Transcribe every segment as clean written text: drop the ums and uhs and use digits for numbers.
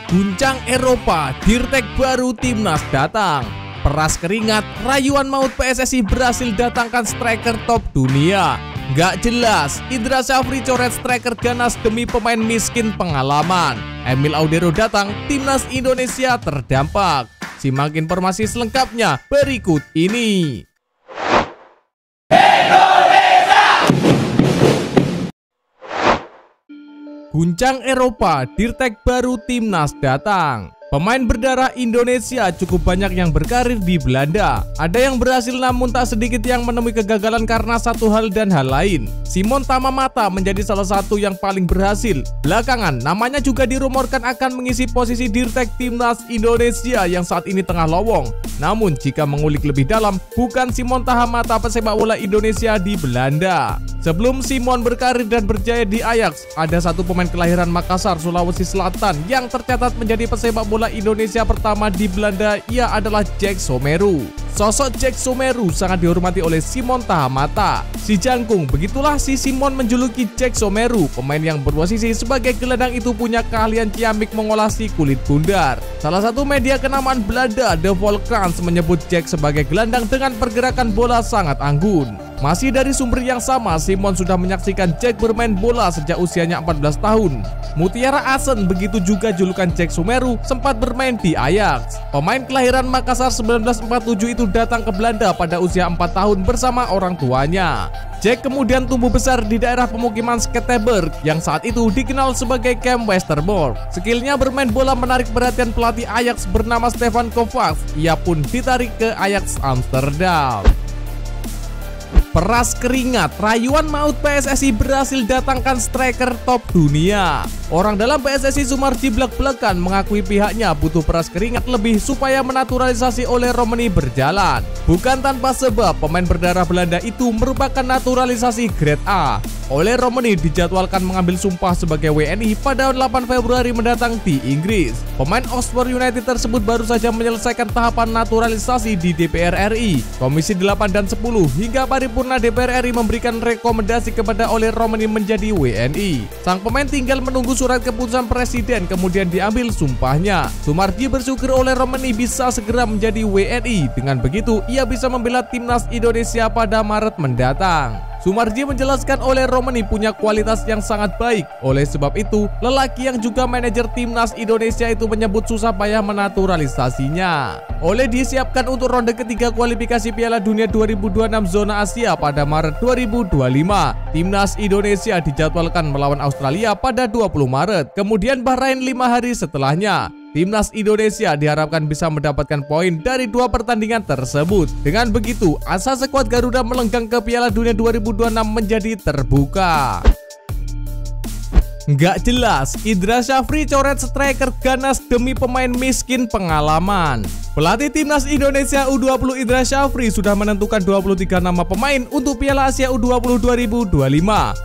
Guncang Eropa, Dirtek baru Timnas datang. Peras keringat, rayuan maut PSSI berhasil datangkan striker top dunia. Gak jelas, Indra Syafri coret striker ganas demi pemain miskin pengalaman. Emil Audero datang, Timnas Indonesia terdampak. Simak informasi selengkapnya berikut ini. Guncang Eropa, Dirtek baru Timnas datang. Pemain berdarah Indonesia cukup banyak yang berkarir di Belanda. Ada yang berhasil namun tak sedikit yang menemui kegagalan karena satu hal dan hal lain. Simon Tamamata menjadi salah satu yang paling berhasil. Belakangan namanya juga dirumorkan akan mengisi posisi Dirtek Timnas Indonesia yang saat ini tengah lowong. Namun jika mengulik lebih dalam, bukan Simon Tamamata pesepak bola Indonesia di Belanda. Sebelum Simon berkarir dan berjaya di Ajax, ada satu pemain kelahiran Makassar, Sulawesi Selatan yang tercatat menjadi pesepak bola Indonesia pertama di Belanda. Ia adalah Jack Someru. Sosok Jack Someru sangat dihormati oleh Simon Tamamata. Si jangkung, begitulah si Simon menjuluki Jack Someru. Pemain yang berposisi sebagai gelandang itu punya keahlian ciamik mengolah si kulit bundar. Salah satu media kenamaan Belanda, The Volkskrant, menyebut Jack sebagai gelandang dengan pergerakan bola sangat anggun. Masih dari sumber yang sama, Simon sudah menyaksikan Jack bermain bola sejak usianya 14 tahun. Mutiara Asen, begitu juga julukan Jack Someru, sempat bermain di Ajax. Pemain kelahiran Makassar 1947 itu datang ke Belanda pada usia 4 tahun bersama orang tuanya. Jack kemudian tumbuh besar di daerah pemukiman Skatteberg yang saat itu dikenal sebagai Camp Westerbork. Skillnya bermain bola menarik perhatian pelatih Ajax bernama Stefan Kovacs. Ia pun ditarik ke Ajax Amsterdam. Peras keringat, rayuan maut PSSI berhasil datangkan striker top dunia. Orang dalam PSSI Sumarji belak-belakan mengakui pihaknya butuh peras keringat lebih supaya menaturalisasi Ole Romani berjalan. Bukan tanpa sebab, pemain berdarah Belanda itu merupakan naturalisasi grade A. Ole Romani dijadwalkan mengambil sumpah sebagai WNI pada 8 Februari mendatang di Inggris. Pemain Oxford United tersebut baru saja menyelesaikan tahapan naturalisasi di DPR RI. Komisi 8 dan 10 hingga paripurna DPR RI memberikan rekomendasi kepada Ole Romani menjadi WNI. Sang pemain tinggal menunggu surat keputusan presiden kemudian diambil sumpahnya. Sumarji bersyukur Ole Romani bisa segera menjadi WNI. Dengan begitu, ia bisa membela Timnas Indonesia pada Maret mendatang. Sumarji menjelaskan Ole Romani punya kualitas yang sangat baik. Oleh sebab itu, lelaki yang juga manajer Timnas Indonesia itu menyebut susah payah menaturalisasinya. Ole disiapkan untuk ronde ketiga kualifikasi Piala Dunia 2026 zona Asia pada Maret 2025. Timnas Indonesia dijadwalkan melawan Australia pada 20 Maret, kemudian Bahrain 5 hari setelahnya. Timnas Indonesia diharapkan bisa mendapatkan poin dari 2 pertandingan tersebut. Dengan begitu, asa skuad Garuda melenggang ke Piala Dunia 2026 menjadi terbuka. Nggak jelas, Indra Syafri coret striker ganas demi pemain miskin pengalaman. Pelatih Timnas Indonesia U20 Indra Syafri sudah menentukan 23 nama pemain untuk Piala Asia U20 2025.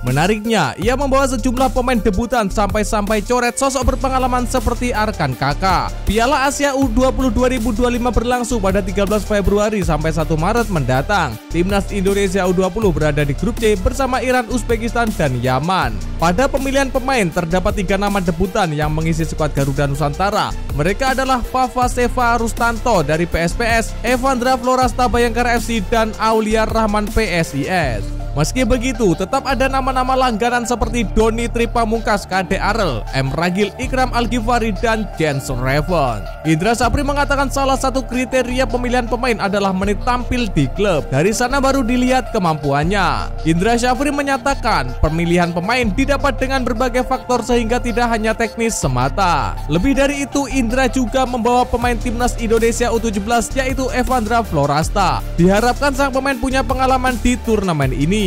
Menariknya, ia membawa sejumlah pemain debutan sampai coret sosok berpengalaman seperti Arkan Kakak. Piala Asia U20 2025 berlangsung pada 13 Februari sampai 1 Maret mendatang. Timnas Indonesia U20 berada di grup C bersama Iran, Uzbekistan, dan Yaman. Pada pemilihan pemain terdapat 3 nama debutan yang mengisi skuad Garuda Nusantara. Mereka adalah Fafa Seva Rustanto dari PSPS, Evandra Florasta Bayangkara FC, dan Aulia Rahman PSIS. Meski begitu, tetap ada nama-nama langganan seperti Doni Tripamungkas, Kade Arel, M. Ragil, Ikram Al-Ghifari, dan Jens Reven. Indra Syafri mengatakan salah satu kriteria pemilihan pemain adalah menit tampil di klub. Dari sana baru dilihat kemampuannya. Indra Syafri menyatakan pemilihan pemain didapat dengan berbagai faktor sehingga tidak hanya teknis semata. Lebih dari itu, Indra juga membawa pemain Timnas Indonesia U17 yaitu Evandra Florasta. Diharapkan sang pemain punya pengalaman di turnamen ini.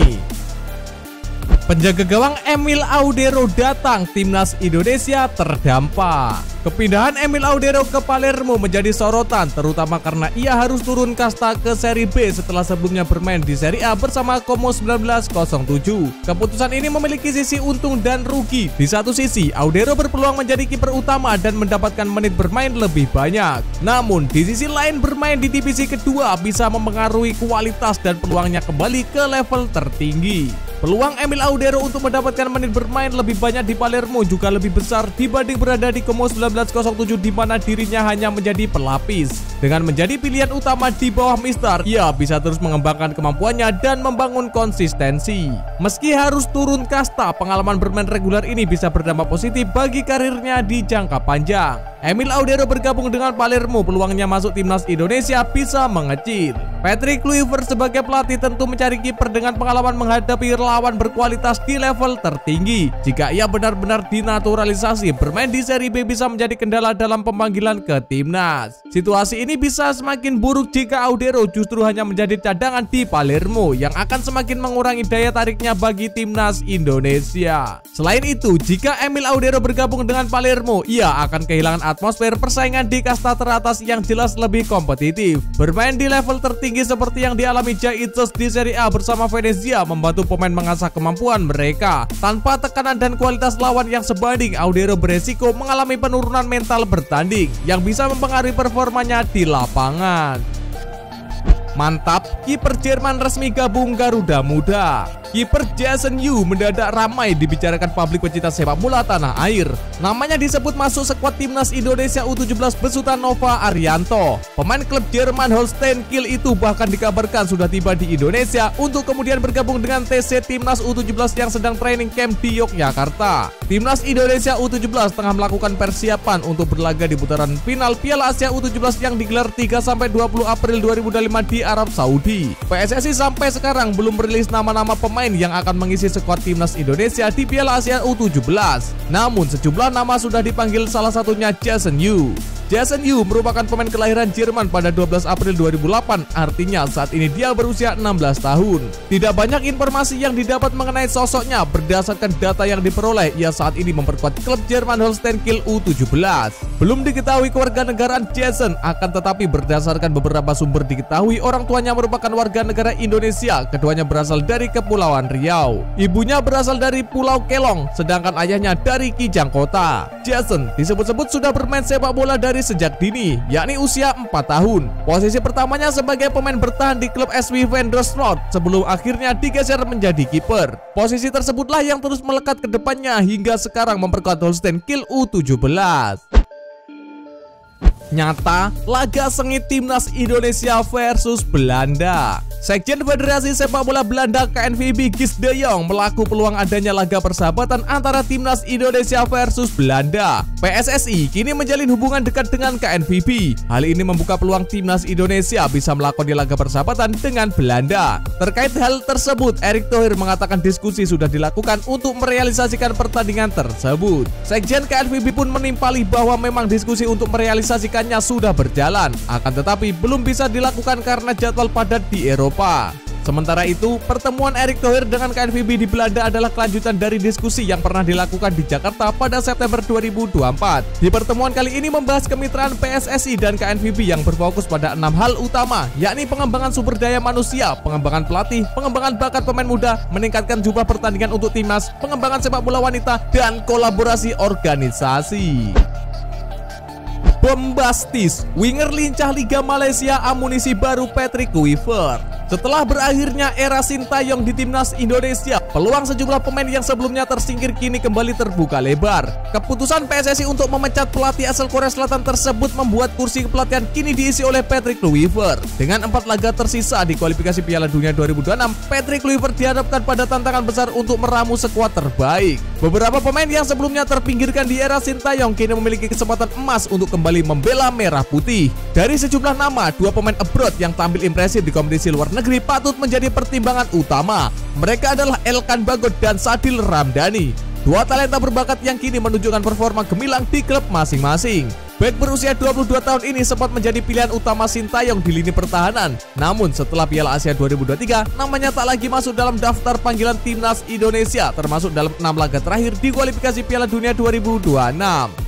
Penjaga gawang Emil Audero datang, Timnas Indonesia terdampak. Kepindahan Emil Audero ke Palermo menjadi sorotan, terutama karena ia harus turun kasta ke Serie B setelah sebelumnya bermain di Serie A bersama Como 1907. Keputusan ini memiliki sisi untung dan rugi. Di satu sisi, Audero berpeluang menjadi kiper utama dan mendapatkan menit bermain lebih banyak. Namun, di sisi lain bermain di divisi kedua bisa mempengaruhi kualitas dan peluangnya kembali ke level tertinggi. peluang Emil Audero untuk mendapatkan menit bermain lebih banyak di Palermo juga lebih besar dibanding berada di Como 1907 di mana dirinya hanya menjadi pelapis. Dengan menjadi pilihan utama di bawah Mister, ia bisa terus mengembangkan kemampuannya dan membangun konsistensi. Meski harus turun kasta, pengalaman bermain reguler ini bisa berdampak positif bagi karirnya di jangka panjang. Emil Audero bergabung dengan Palermo, peluangnya masuk timnas Indonesia bisa mengecil. Patrick Kluivert sebagai pelatih tentu mencari kiper dengan pengalaman menghadapi lawan berkualitas di level tertinggi. Jika ia benar-benar dinaturalisasi, bermain di Serie B bisa menjadi kendala dalam pemanggilan ke timnas. Situasi ini bisa semakin buruk jika Audero justru hanya menjadi cadangan di Palermo yang akan semakin mengurangi daya tariknya bagi timnas Indonesia. Selain itu, jika Emil Audero bergabung dengan Palermo, ia akan kehilangan atmosfer persaingan di kasta teratas yang jelas lebih kompetitif. Bermain di level tertinggi seperti yang dialami Jaitzes di Serie A bersama Venezia membantu pemain mengasah kemampuan mereka. Tanpa tekanan dan kualitas lawan yang sebanding, Audero beresiko mengalami penurunan mental bertanding yang bisa mempengaruhi performanya di lapangan. Mantap, kiper Jerman resmi gabung Garuda Muda. Kiper Jason Yu mendadak ramai dibicarakan publik pecinta sepak bola tanah air. Namanya disebut masuk skuad timnas Indonesia U17 besutan Nova Arianto. Pemain klub Jerman Holstein Kiel itu bahkan dikabarkan sudah tiba di Indonesia untuk kemudian bergabung dengan TC Timnas U17 yang sedang training camp di Yogyakarta. Timnas Indonesia U17 tengah melakukan persiapan untuk berlaga di putaran final Piala Asia U17 yang digelar 3-20 April 2025 di Arab Saudi. PSSI sampai sekarang belum merilis nama-nama pemain yang akan mengisi skuad timnas Indonesia di Piala Asia U17. Namun sejumlah nama sudah dipanggil, salah satunya Jason Yu. Jason Yu merupakan pemain kelahiran Jerman pada 12 April 2008, artinya saat ini dia berusia 16 tahun. Tidak banyak informasi yang didapat mengenai sosoknya. Berdasarkan data yang diperoleh, ia saat ini memperkuat klub Jerman Holstein Kiel U17. Belum diketahui kewarganegaraan Jason, akan tetapi berdasarkan beberapa sumber diketahui orang tuanya merupakan warga negara Indonesia. Keduanya berasal dari Kepulauan Riau. Ibunya berasal dari Pulau Kelong, sedangkan ayahnya dari Kijang Kota. Jason disebut-sebut sudah bermain sepak bola dari sejak dini, yakni usia 4 tahun. Posisi pertamanya sebagai pemain bertahan di klub SV Vendersnoord sebelum akhirnya digeser menjadi kiper. Posisi tersebutlah yang terus melekat ke depannya hingga sekarang memperkuat Holstein Kiel U17. Nyata, laga sengit timnas Indonesia versus Belanda. Sekjen Federasi Sepak Bola Belanda KNVB Guus de Jong melaku peluang adanya laga persahabatan antara timnas Indonesia versus Belanda. PSSI kini menjalin hubungan dekat dengan KNVB. Hal ini membuka peluang timnas Indonesia bisa melakoni laga persahabatan dengan Belanda. Terkait hal tersebut, Erick Thohir mengatakan diskusi sudah dilakukan untuk merealisasikan pertandingan tersebut. Sekjen KNVB pun menimpali bahwa memang diskusi untuk merealisasikannya sudah berjalan, akan tetapi belum bisa dilakukan karena jadwal padat di Eropa. Sementara itu, pertemuan Erick Thohir dengan KNVB di Belanda adalah kelanjutan dari diskusi yang pernah dilakukan di Jakarta pada September 2024. Di pertemuan kali ini membahas kemitraan PSSI dan KNVB yang berfokus pada 6 hal utama, yakni pengembangan sumber daya manusia, pengembangan pelatih, pengembangan bakat pemain muda, meningkatkan jumlah pertandingan untuk timnas, pengembangan sepak bola wanita, dan kolaborasi organisasi. Bombastis, winger lincah Liga Malaysia amunisi baru Patrick Kluivert. Setelah berakhirnya era Sintayong di timnas Indonesia, peluang sejumlah pemain yang sebelumnya tersingkir kini kembali terbuka lebar. Keputusan PSSI untuk memecat pelatih asal Korea Selatan tersebut membuat kursi kepelatihan kini diisi oleh Patrick Kluivert. Dengan 4 laga tersisa di kualifikasi Piala Dunia 2026, Patrick Kluivert dihadapkan pada tantangan besar untuk meramu skuad terbaik. Beberapa pemain yang sebelumnya terpinggirkan di era Sintayong kini memiliki kesempatan emas untuk kembali membela merah putih. Dari sejumlah nama, 2 pemain abroad yang tampil impresif di kompetisi luar negeri patut menjadi pertimbangan utama. Mereka adalah Elkan Bagot dan Sadil Ramdhani, 2 talenta berbakat yang kini menunjukkan performa gemilang di klub masing-masing. Bek berusia 22 tahun ini sempat menjadi pilihan utama Sintayong di lini pertahanan. Namun setelah Piala Asia 2023, namanya tak lagi masuk dalam daftar panggilan timnas Indonesia, termasuk dalam 6 laga terakhir di kualifikasi Piala Dunia 2026.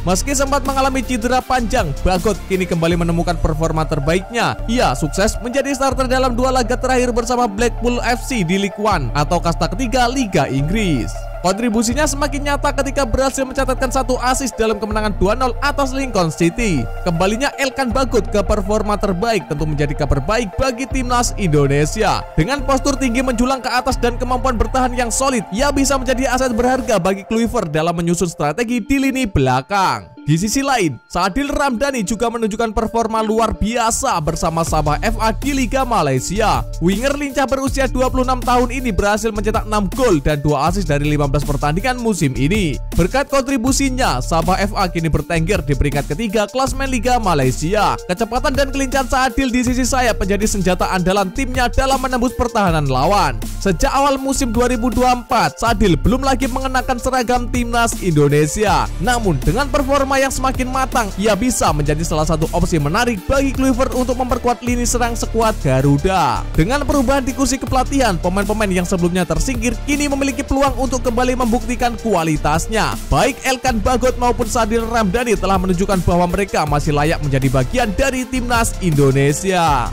Meski sempat mengalami cedera panjang, Bagot kini kembali menemukan performa terbaiknya. Ia sukses menjadi starter dalam 2 laga terakhir bersama Blackpool FC di League One atau kasta ketiga Liga Inggris. Kontribusinya semakin nyata ketika berhasil mencatatkan 1 assist dalam kemenangan 2-0 atas Lincoln City. Kembalinya Elkan Bagot ke performa terbaik tentu menjadi kabar baik bagi timnas Indonesia. Dengan postur tinggi menjulang ke atas dan kemampuan bertahan yang solid, ia bisa menjadi aset berharga bagi Kluivert dalam menyusun strategi di lini belakang. Di sisi lain, Sadil Ramdhani juga menunjukkan performa luar biasa bersama Sabah FA di Liga Malaysia. Winger lincah berusia 26 tahun ini berhasil mencetak 6 gol dan 2 assist dari 15 pertandingan musim ini. Berkat kontribusinya, Sabah FA kini bertengger di peringkat ketiga klasemen Liga Malaysia. Kecepatan dan kelincahan Sadil di sisi sayap menjadi senjata andalan timnya dalam menembus pertahanan lawan. Sejak awal musim 2024, Sadil belum lagi mengenakan seragam timnas Indonesia. Namun dengan performa yang semakin matang, ia bisa menjadi salah satu opsi menarik bagi Kluivert untuk memperkuat lini serang skuad Garuda. Dengan perubahan di kursi kepelatihan, pemain-pemain yang sebelumnya tersingkir kini memiliki peluang untuk kembali membuktikan kualitasnya. Baik Elkan Bagot maupun Sadil Ramdhani telah menunjukkan bahwa mereka masih layak menjadi bagian dari timnas Indonesia.